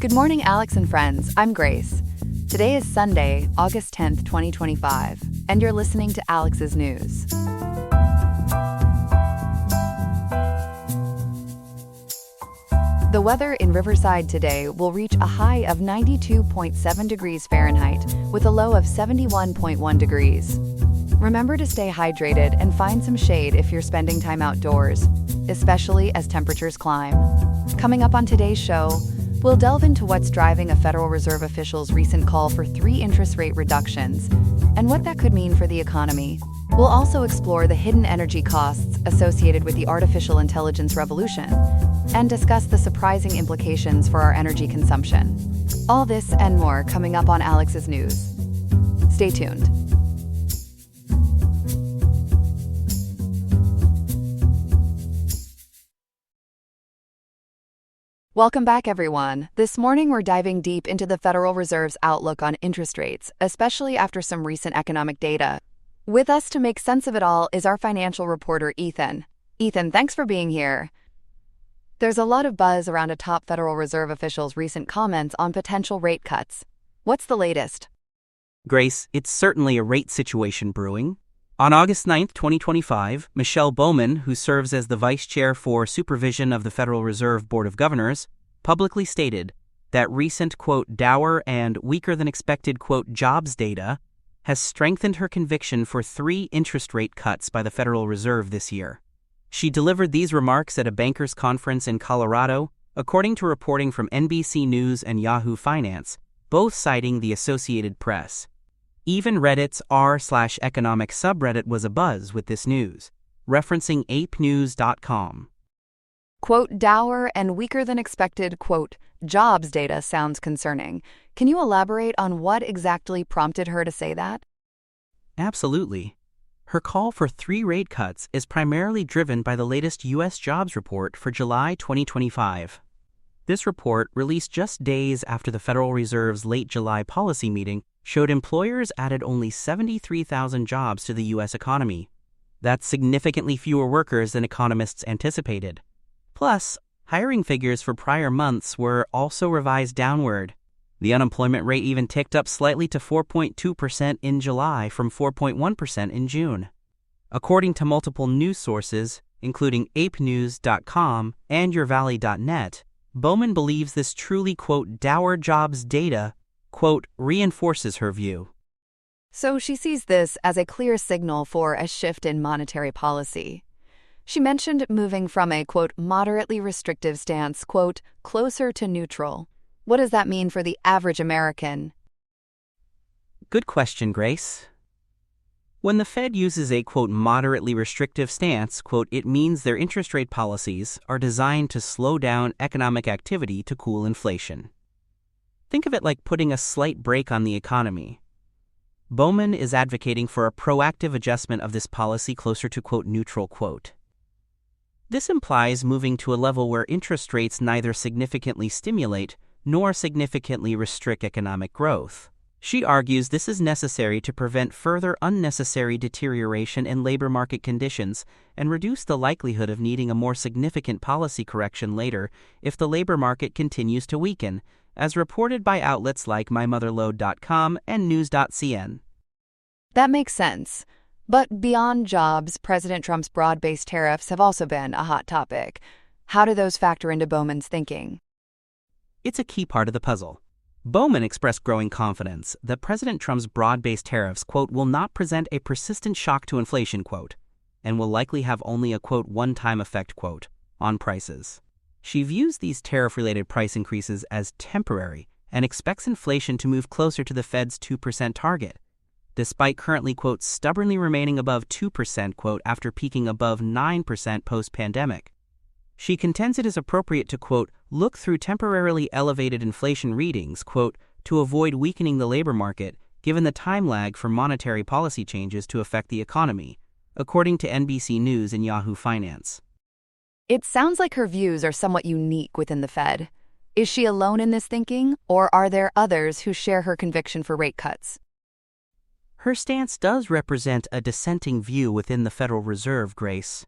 Good morning, Alex and friends. I'm Grace. Today is Sunday, August 10th, 2025, and you're listening to Alex's News. The weather in Riverside today will reach a high of 92.7 degrees Fahrenheit with a low of 71.1 degrees. Remember to stay hydrated and find some shade if you're spending time outdoors, especially as temperatures climb. Coming up on today's show, we'll delve into what's driving a Federal Reserve official's recent call for 3 interest rate reductions and what that could mean for the economy. We'll also explore the hidden energy costs associated with the artificial intelligence revolution and discuss the surprising implications for our energy consumption. All this and more coming up on Alex's News. Stay tuned. Welcome back, everyone. This morning, we're diving deep into the Federal Reserve's outlook on interest rates, especially after some recent economic data. With us to make sense of it all is our financial reporter, Ethan. Ethan, thanks for being here. There's a lot of buzz around a top Federal Reserve official's recent comments on potential rate cuts. What's the latest? Grace, it's certainly a rate situation brewing. On August 9, 2025, Michelle Bowman, who serves as the Vice Chair for Supervision of the Federal Reserve Board of Governors, publicly stated that recent, quote, dour and weaker-than-expected, quote, jobs data has strengthened her conviction for 3 interest rate cuts by the Federal Reserve this year. She delivered these remarks at a bankers' conference in Colorado, according to reporting from NBC News and Yahoo Finance, both citing the Associated Press. Even Reddit's r/economic subreddit was abuzz with this news, referencing apenews.com. Quote, dour and weaker than expected, quote, jobs data sounds concerning. Can you elaborate on what exactly prompted her to say that? Absolutely. Her call for 3 rate cuts is primarily driven by the latest U.S. jobs report for July 2025. This report, released just days after the Federal Reserve's late July policy meeting, showed employers added only 73,000 jobs to the U.S. economy. That's significantly fewer workers than economists anticipated. Plus, hiring figures for prior months were also revised downward. The unemployment rate even ticked up slightly to 4.2% in July from 4.1% in June. According to multiple news sources, including apenews.com and yourvalley.net, Bowman believes this truly, quote, dour jobs data, quote, reinforces her view. So she sees this as a clear signal for a shift in monetary policy. She mentioned moving from a, quote, moderately restrictive stance, quote, closer to neutral. What does that mean for the average American? Good question, Grace. When the Fed uses a, quote, moderately restrictive stance, quote, it means their interest rate policies are designed to slow down economic activity to cool inflation. Think of it like putting a slight brake on the economy. Bowman is advocating for a proactive adjustment of this policy closer to, quote, neutral, quote. This implies moving to a level where interest rates neither significantly stimulate nor significantly restrict economic growth. She argues this is necessary to prevent further unnecessary deterioration in labor market conditions and reduce the likelihood of needing a more significant policy correction later if the labor market continues to weaken, as reported by outlets like mymotherlode.com and news.cn. That makes sense. But beyond jobs, President Trump's broad-based tariffs have also been a hot topic. How do those factor into Bowman's thinking? It's a key part of the puzzle. Bowman expressed growing confidence that President Trump's broad-based tariffs, quote, will not present a persistent shock to inflation, quote, and will likely have only a, quote, one-time effect, quote, on prices. She views these tariff-related price increases as temporary and expects inflation to move closer to the Fed's 2% target, despite currently, quote, stubbornly remaining above 2%, quote, after peaking above 9% post-pandemic. She contends it is appropriate to, quote, look through temporarily elevated inflation readings, quote, to avoid weakening the labor market, given the time lag for monetary policy changes to affect the economy, according to NBC News and Yahoo Finance. It sounds like her views are somewhat unique within the Fed. Is she alone in this thinking, or are there others who share her conviction for rate cuts? Her stance does represent a dissenting view within the Federal Reserve, Grace.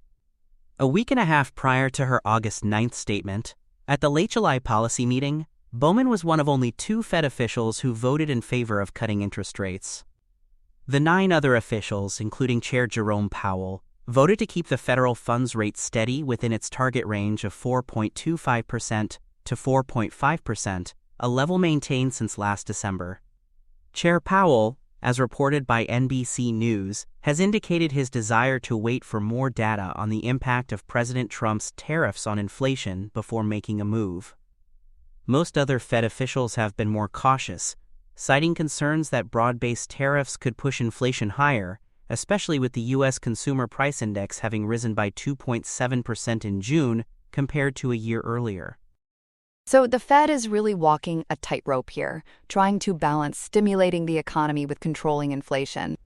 A week and a half prior to her August 9th statement, at the late July policy meeting, Bowman was one of only 2 Fed officials who voted in favor of cutting interest rates. The 9 other officials, including Chair Jerome Powell, voted to keep the federal funds rate steady within its target range of 4.25% to 4.5%, a level maintained since last December. Chair Powell, as reported by NBC News, has indicated his desire to wait for more data on the impact of President Trump's tariffs on inflation before making a move. Most other Fed officials have been more cautious, citing concerns that broad-based tariffs could push inflation higher, especially with the U.S. Consumer Price Index having risen by 2.7% in June compared to a year earlier. So the Fed is really walking a tightrope here, trying to balance stimulating the economy with controlling inflation.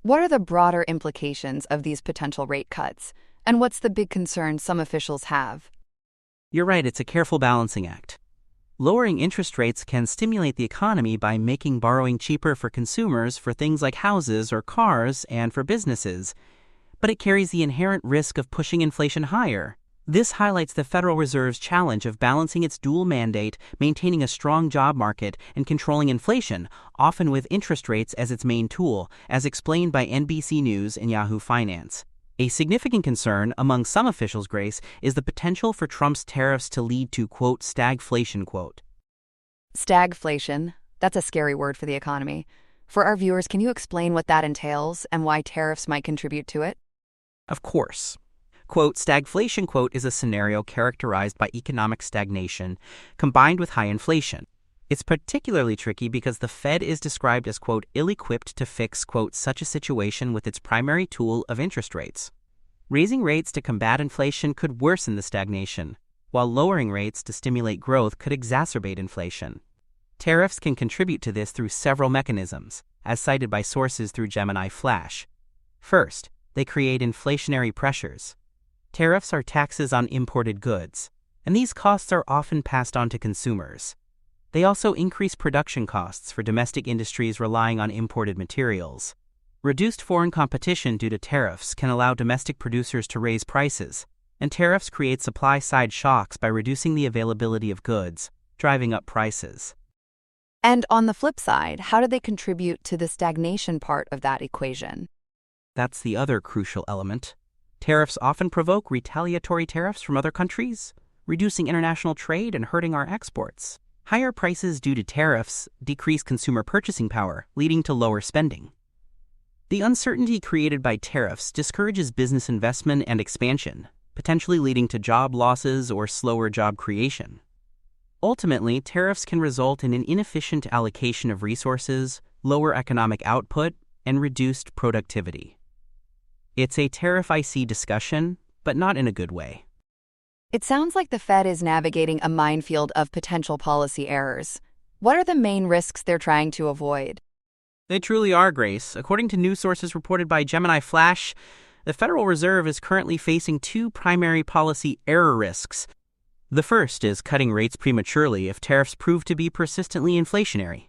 What are the broader implications of these potential rate cuts, and what's the big concern some officials have? You're right, it's a careful balancing act. Lowering interest rates can stimulate the economy by making borrowing cheaper for consumers for things like houses or cars and for businesses, but it carries the inherent risk of pushing inflation higher. This highlights the Federal Reserve's challenge of balancing its dual mandate, maintaining a strong job market, and controlling inflation, often with interest rates as its main tool, as explained by NBC News and Yahoo Finance. A significant concern among some officials, Grace, is the potential for Trump's tariffs to lead to, quote, stagflation, quote. Stagflation? That's a scary word for the economy. For our viewers, can you explain what that entails and why tariffs might contribute to it? Of course. Quote, stagflation, quote, is a scenario characterized by economic stagnation combined with high inflation. It's particularly tricky because the Fed is described as, quote, ill-equipped to fix, quote, such a situation with its primary tool of interest rates. Raising rates to combat inflation could worsen the stagnation, while lowering rates to stimulate growth could exacerbate inflation. Tariffs can contribute to this through several mechanisms, as cited by sources through Gemini Flash. First, they create inflationary pressures. Tariffs are taxes on imported goods, and these costs are often passed on to consumers. They also increase production costs for domestic industries relying on imported materials. Reduced foreign competition due to tariffs can allow domestic producers to raise prices, and tariffs create supply-side shocks by reducing the availability of goods, driving up prices. And on the flip side, how do they contribute to the stagnation part of that equation? That's the other crucial element. Tariffs often provoke retaliatory tariffs from other countries, reducing international trade and hurting our exports. Higher prices due to tariffs decrease consumer purchasing power, leading to lower spending. The uncertainty created by tariffs discourages business investment and expansion, potentially leading to job losses or slower job creation. Ultimately, tariffs can result in an inefficient allocation of resources, lower economic output, and reduced productivity. It's a tariff-IC discussion, but not in a good way. It sounds like the Fed is navigating a minefield of potential policy errors. What are the main risks they're trying to avoid? They truly are, Grace. According to news sources reported by Gemini Flash, the Federal Reserve is currently facing 2 primary policy error risks. The first is cutting rates prematurely if tariffs prove to be persistently inflationary.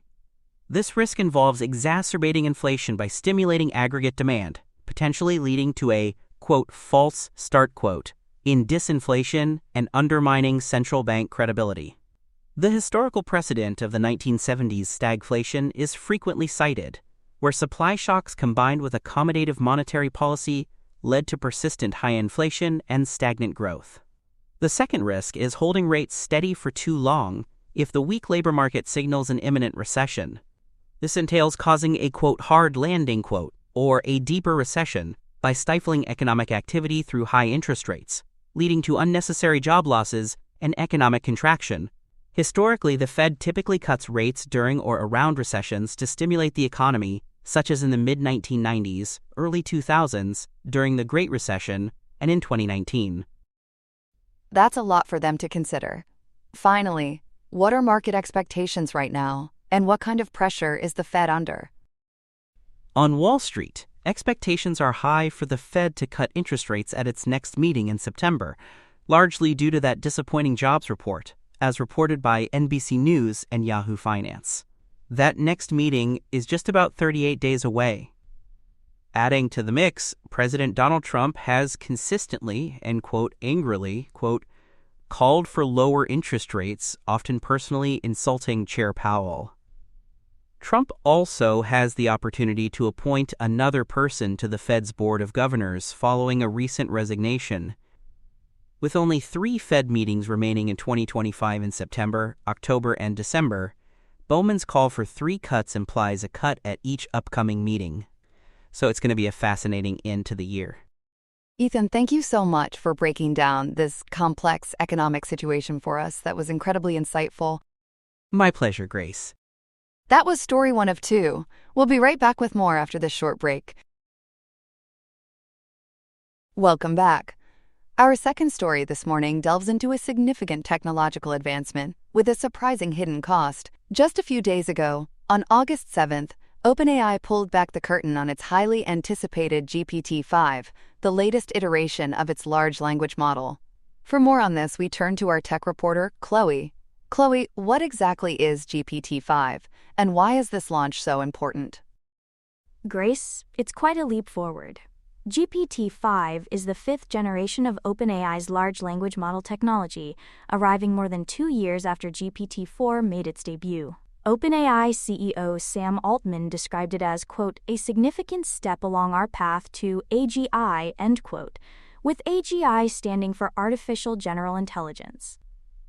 This risk involves exacerbating inflation by stimulating aggregate demand, potentially leading to a, quote, false start, quote, in disinflation and undermining central bank credibility. The historical precedent of the 1970s stagflation is frequently cited, where supply shocks combined with accommodative monetary policy led to persistent high inflation and stagnant growth. The second risk is holding rates steady for too long if the weak labor market signals an imminent recession. This entails causing a, quote, hard landing, quote, or a deeper recession by stifling economic activity through high interest rates, leading to unnecessary job losses and economic contraction. Historically, the Fed typically cuts rates during or around recessions to stimulate the economy, such as in the mid-1990s, early 2000s, during the Great Recession, and in 2019. That's a lot for them to consider. Finally, what are market expectations right now, and what kind of pressure is the Fed under? On Wall Street, expectations are high for the Fed to cut interest rates at its next meeting in September, largely due to that disappointing jobs report, as reported by NBC News and Yahoo Finance. That next meeting is just about 38 days away. Adding to the mix, President Donald Trump has consistently and, quote, angrily, quote, called for lower interest rates, often personally insulting Chair Powell. Trump also has the opportunity to appoint another person to the Fed's Board of Governors following a recent resignation. With only 3 Fed meetings remaining in 2025 in September, October, and December, Bowman's call for 3 cuts implies a cut at each upcoming meeting. So it's going to be a fascinating end to the year. Ethan, thank you so much for breaking down this complex economic situation for us. That was incredibly insightful. My pleasure, Grace. That was story 1 of 2. We'll be right back with more after this short break. Welcome back. Our second story this morning delves into a significant technological advancement with a surprising hidden cost. Just a few days ago, on August 7th, OpenAI pulled back the curtain on its highly anticipated GPT-5, the latest iteration of its large language model. For more on this, we turn to our tech reporter, Chloe. Chloe, what exactly is GPT-5, and why is this launch so important? Grace, it's quite a leap forward. GPT-5 is the 5th generation of OpenAI's large language model technology, arriving more than 2 years after GPT-4 made its debut. OpenAI CEO Sam Altman described it as, quote, a significant step along our path to AGI, end quote, with AGI standing for Artificial General Intelligence.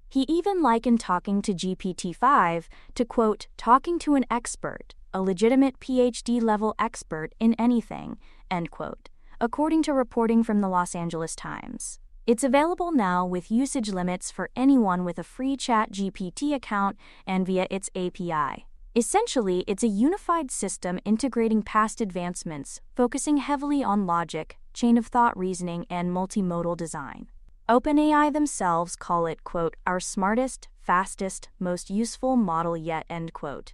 He even likened talking to GPT-5 to, quote, talking to an expert, a legitimate PhD-level expert in anything, end quote, according to reporting from the Los Angeles Times. It's available now with usage limits for anyone with a free ChatGPT account and via its API. Essentially, it's a unified system integrating past advancements, focusing heavily on logic, chain-of-thought reasoning, and multimodal design. OpenAI themselves call it, quote, our smartest, fastest, most useful model yet, end quote.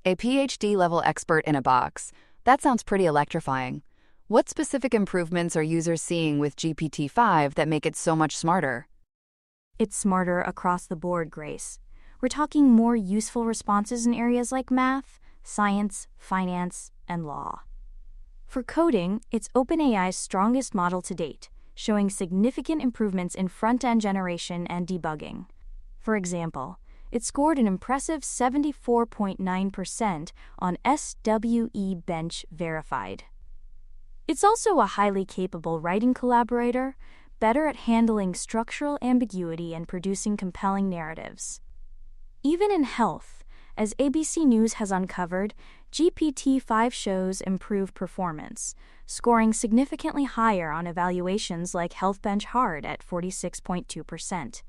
A PhD-level expert in a box. That sounds pretty electrifying. What specific improvements are users seeing with GPT-5 that make it so much smarter? It's smarter across the board, Grace. We're talking more useful responses in areas like math, science, finance, and law. For coding, it's OpenAI's strongest model to date, showing significant improvements in front-end generation and debugging. For example, it scored an impressive 74.9% on SWE Bench Verified. It's also a highly capable writing collaborator, better at handling structural ambiguity and producing compelling narratives. Even in health, as ABC News has uncovered, GPT-5 shows improved performance, scoring significantly higher on evaluations like HealthBench Hard at 46.2%,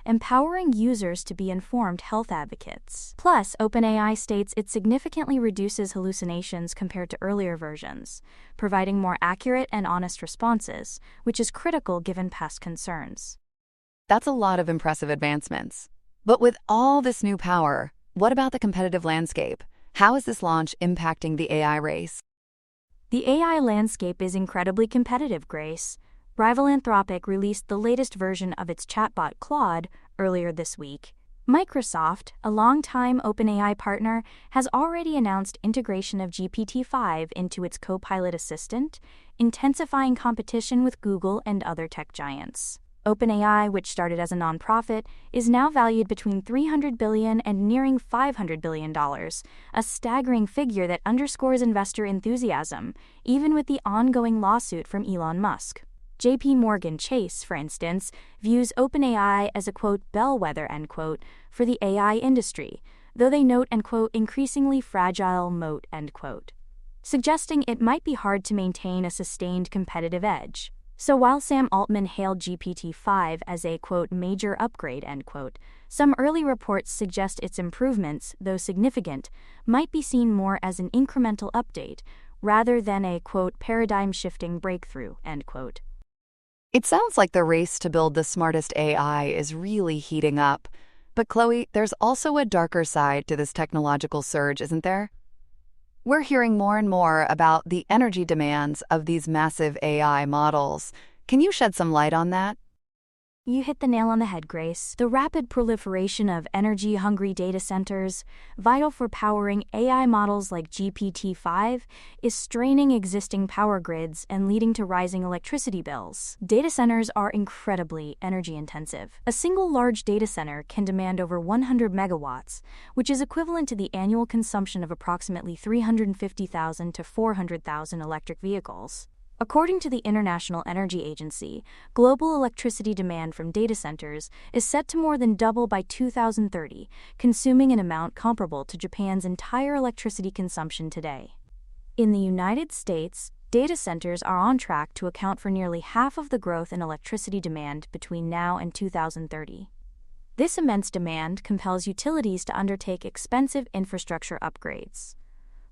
empowering users to be informed health advocates. Plus, OpenAI states it significantly reduces hallucinations compared to earlier versions, providing more accurate and honest responses, which is critical given past concerns. That's a lot of impressive advancements. But with all this new power, what about the competitive landscape? How is this launch impacting the AI race? The AI landscape is incredibly competitive, Grace. Rival Anthropic released the latest version of its chatbot Claude earlier this week. Microsoft, a longtime OpenAI partner, has already announced integration of GPT-5 into its Copilot assistant, intensifying competition with Google and other tech giants. OpenAI, which started as a nonprofit, is now valued between $300 billion and nearing $500 billion, a staggering figure that underscores investor enthusiasm, even with the ongoing lawsuit from Elon Musk. JP Morgan Chase, for instance, views OpenAI as a, quote, bellwether, end quote, for the AI industry, though they note an, quote, increasingly fragile moat, end quote, suggesting it might be hard to maintain a sustained competitive edge. So while Sam Altman hailed GPT-5 as a, quote, major upgrade, end quote, some early reports suggest its improvements, though significant, might be seen more as an incremental update rather than a, quote, paradigm-shifting breakthrough, end quote. It sounds like the race to build the smartest AI is really heating up. But Chloe, there's also a darker side to this technological surge, isn't there? We're hearing more and more about the energy demands of these massive AI models. Can you shed some light on that? You hit the nail on the head, Grace. The rapid proliferation of energy-hungry data centers, vital for powering AI models like GPT-5, is straining existing power grids and leading to rising electricity bills. Data centers are incredibly energy-intensive. A single large data center can demand over 100 megawatts, which is equivalent to the annual consumption of approximately 350,000 to 400,000 electric vehicles. According to the International Energy Agency, global electricity demand from data centers is set to more than double by 2030, consuming an amount comparable to Japan's entire electricity consumption today. In the United States, data centers are on track to account for nearly half of the growth in electricity demand between now and 2030. This immense demand compels utilities to undertake expensive infrastructure upgrades,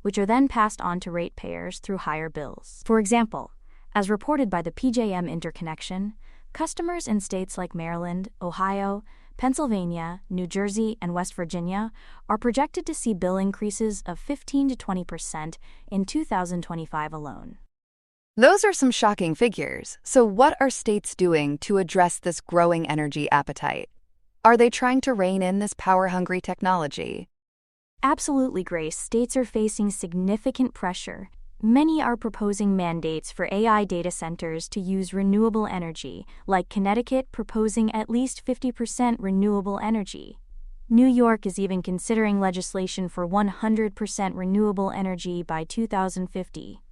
which are then passed on to ratepayers through higher bills. For example, as reported by the PJM Interconnection, customers in states like Maryland, Ohio, Pennsylvania, New Jersey, and West Virginia are projected to see bill increases of 15 to 20% in 2025 alone. Those are some shocking figures. So what are states doing to address this growing energy appetite? Are they trying to rein in this power-hungry technology? Absolutely, Grace. States are facing significant pressure. Many are proposing mandates for AI data centers to use renewable energy, like Connecticut proposing at least 50% renewable energy. New York is even considering legislation for 100% renewable energy by 2050.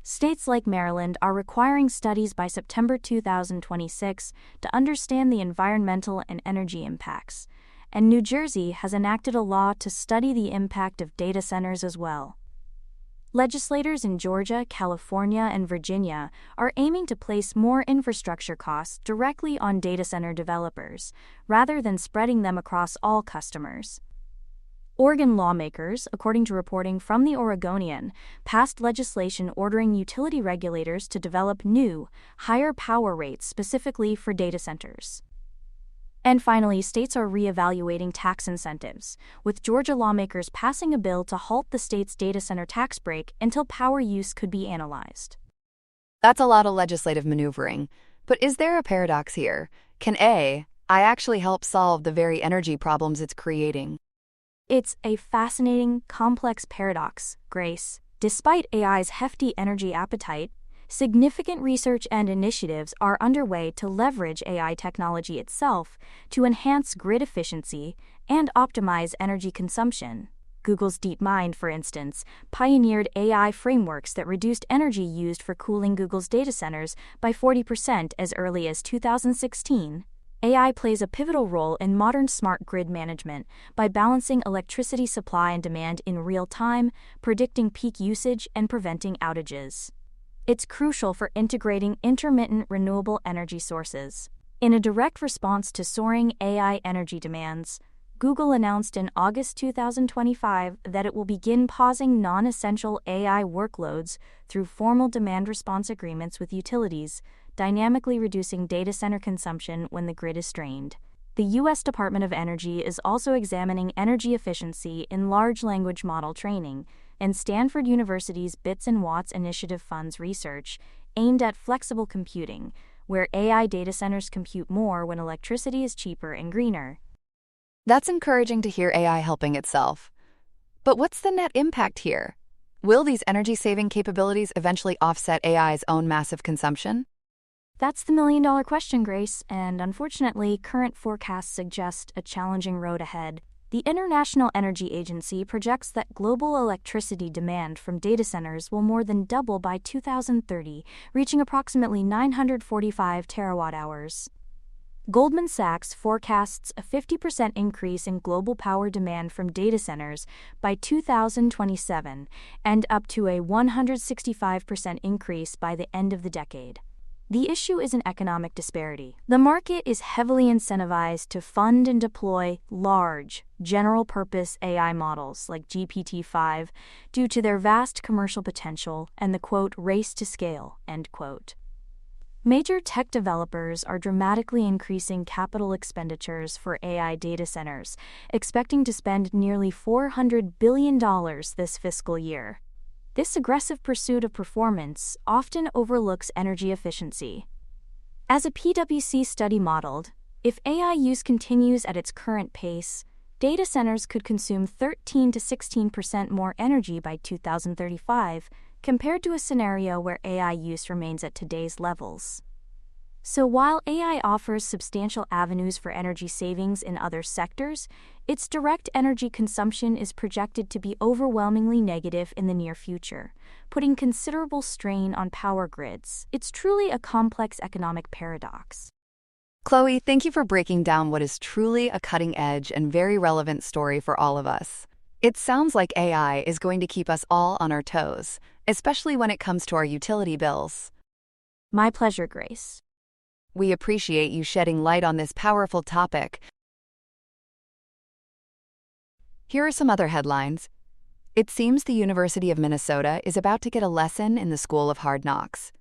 States like Maryland are requiring studies by September 2026 to understand the environmental and energy impacts, and New Jersey has enacted a law to study the impact of data centers as well. Legislators in Georgia, California, and Virginia are aiming to place more infrastructure costs directly on data center developers, rather than spreading them across all customers. Oregon lawmakers, according to reporting from the Oregonian, passed legislation ordering utility regulators to develop new, higher power rates specifically for data centers. And finally, states are reevaluating tax incentives, with Georgia lawmakers passing a bill to halt the state's data center tax break until power use could be analyzed. That's a lot of legislative maneuvering. But is there a paradox here? Can AI actually help solve the very energy problems it's creating? It's a fascinating, complex paradox, Grace. Despite AI's hefty energy appetite, significant research and initiatives are underway to leverage AI technology itself to enhance grid efficiency and optimize energy consumption. Google's DeepMind, for instance, pioneered AI frameworks that reduced energy used for cooling Google's data centers by 40% as early as 2016. AI plays a pivotal role in modern smart grid management by balancing electricity supply and demand in real time, predicting peak usage, and preventing outages. It's crucial for integrating intermittent renewable energy sources. In a direct response to soaring AI energy demands, Google announced in August 2025 that it will begin pausing non-essential AI workloads through formal demand response agreements with utilities, dynamically reducing data center consumption when the grid is strained. The U.S. Department of Energy is also examining energy efficiency in large language model training, and Stanford University's Bits and Watts Initiative funds research aimed at flexible computing, where AI data centers compute more when electricity is cheaper and greener. That's encouraging to hear AI helping itself. But what's the net impact here? Will these energy-saving capabilities eventually offset AI's own massive consumption? That's the million-dollar question, Grace, and unfortunately, current forecasts suggest a challenging road ahead. The International Energy Agency projects that global electricity demand from data centers will more than double by 2030, reaching approximately 945 terawatt-hours. Goldman Sachs forecasts a 50% increase in global power demand from data centers by 2027 and up to a 165% increase by the end of the decade. The issue isn't economic disparity. The market is heavily incentivized to fund and deploy large, general-purpose AI models like GPT-5 due to their vast commercial potential and the, quote, race to scale, end quote. Major tech developers are dramatically increasing capital expenditures for AI data centers, expecting to spend nearly $400 billion this fiscal year. This aggressive pursuit of performance often overlooks energy efficiency. As a PwC study modeled, if AI use continues at its current pace, data centers could consume 13 to 16% more energy by 2035, compared to a scenario where AI use remains at today's levels. So while AI offers substantial avenues for energy savings in other sectors, its direct energy consumption is projected to be overwhelmingly negative in the near future, putting considerable strain on power grids. It's truly a complex economic paradox. Chloe, thank you for breaking down what is truly a cutting-edge and very relevant story for all of us. It sounds like AI is going to keep us all on our toes, especially when it comes to our utility bills. My pleasure, Grace. We appreciate you shedding light on this powerful topic. Here are some other headlines. It seems the University of Minnesota is about to get a lesson in the School of Hard Knocks.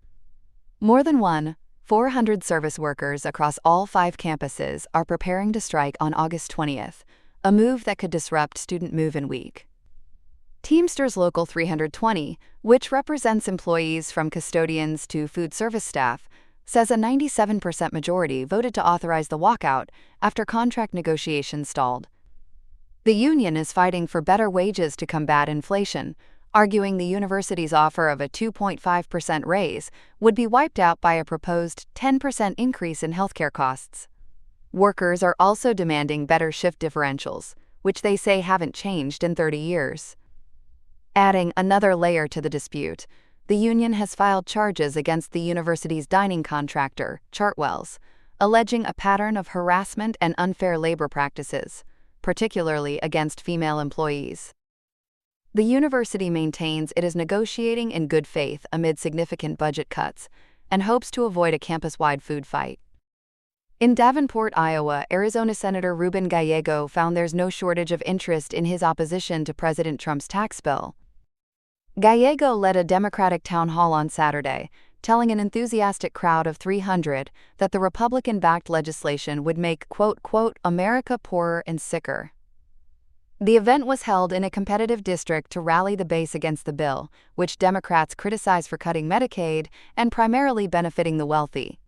More than 400 service workers across all 5 campuses are preparing to strike on August 20th, a move that could disrupt Student Move-In Week. Teamsters Local 320, which represents employees from custodians to food service staff, says a 97% majority voted to authorize the walkout after contract negotiations stalled. The union is fighting for better wages to combat inflation, arguing the university's offer of a 2.5% raise would be wiped out by a proposed 10% increase in healthcare costs. Workers are also demanding better shift differentials, which they say haven't changed in 30 years. Adding another layer to the dispute, the union has filed charges against the university's dining contractor, Chartwell's, alleging a pattern of harassment and unfair labor practices, particularly against female employees. The university maintains it is negotiating in good faith amid significant budget cuts and hopes to avoid a campus-wide food fight. In Davenport, Iowa, Arizona Senator Ruben Gallego found there's no shortage of interest in his opposition to President Trump's tax bill. Gallego led a Democratic town hall on Saturday, telling an enthusiastic crowd of 300 that the Republican-backed legislation would make, quote, America poorer and sicker. The event was held in a competitive district to rally the base against the bill, which Democrats criticize for cutting Medicaid and primarily benefiting the wealthy.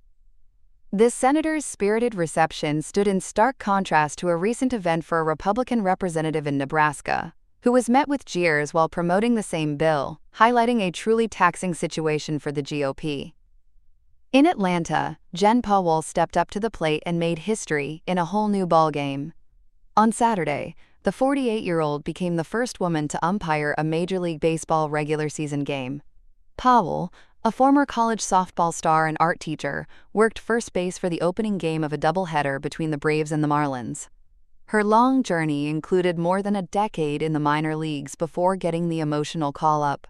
This senator's spirited reception stood in stark contrast to a recent event for a Republican representative in Nebraska, who was met with jeers while promoting the same bill, highlighting a truly taxing situation for the GOP. In Atlanta, Jen Powell stepped up to the plate and made history in a whole new ballgame. On Saturday, the 48-year-old became the first woman to umpire a Major League Baseball regular season game. Powell, a former college softball star and art teacher, worked first base for the opening game of a doubleheader between the Braves and the Marlins. Her long journey included more than a decade in the minor leagues before getting the emotional call-up.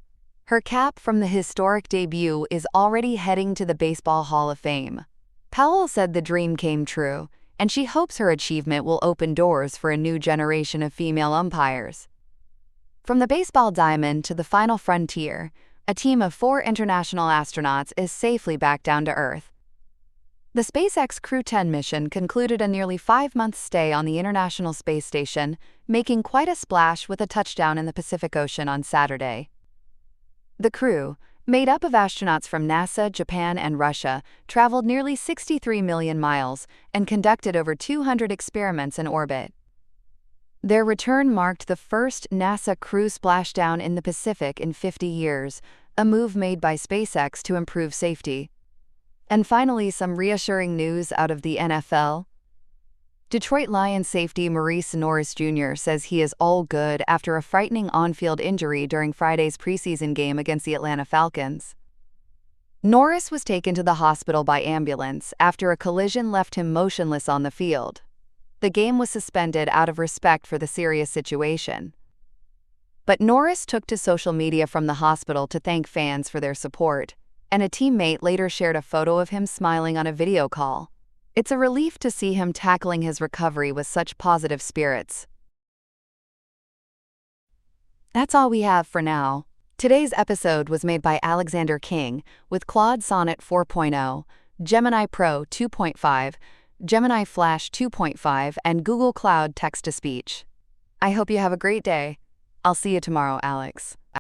Her cap from the historic debut is already heading to the Baseball Hall of Fame. Powell said the dream came true, and she hopes her achievement will open doors for a new generation of female umpires. From the baseball diamond to the final frontier, a team of 4 international astronauts is safely back down to Earth. The SpaceX Crew 10 mission concluded a nearly 5-month stay on the International Space Station, making quite a splash with a touchdown in the Pacific Ocean on Saturday. The crew, made up of astronauts from NASA, Japan, and Russia, traveled nearly 63 million miles and conducted over 200 experiments in orbit. Their return marked the first NASA crew splashdown in the Pacific in 50 years, a move made by SpaceX to improve safety. And finally, some reassuring news out of the NFL. Detroit Lions safety Maurice Norris Jr. says he is all good after a frightening on-field injury during Friday's preseason game against the Atlanta Falcons. Norris was taken to the hospital by ambulance after a collision left him motionless on the field. The game was suspended out of respect for the serious situation. But Norris took to social media from the hospital to thank fans for their support, and a teammate later shared a photo of him smiling on a video call. It's a relief to see him tackling his recovery with such positive spirits. That's all we have for now. Today's episode was made by Alexander King with Claude Sonnet 4.0, Gemini Pro 2.5, Gemini Flash 2.5, and Google Cloud Text-to-Speech. I hope you have a great day. I'll see you tomorrow, Alex.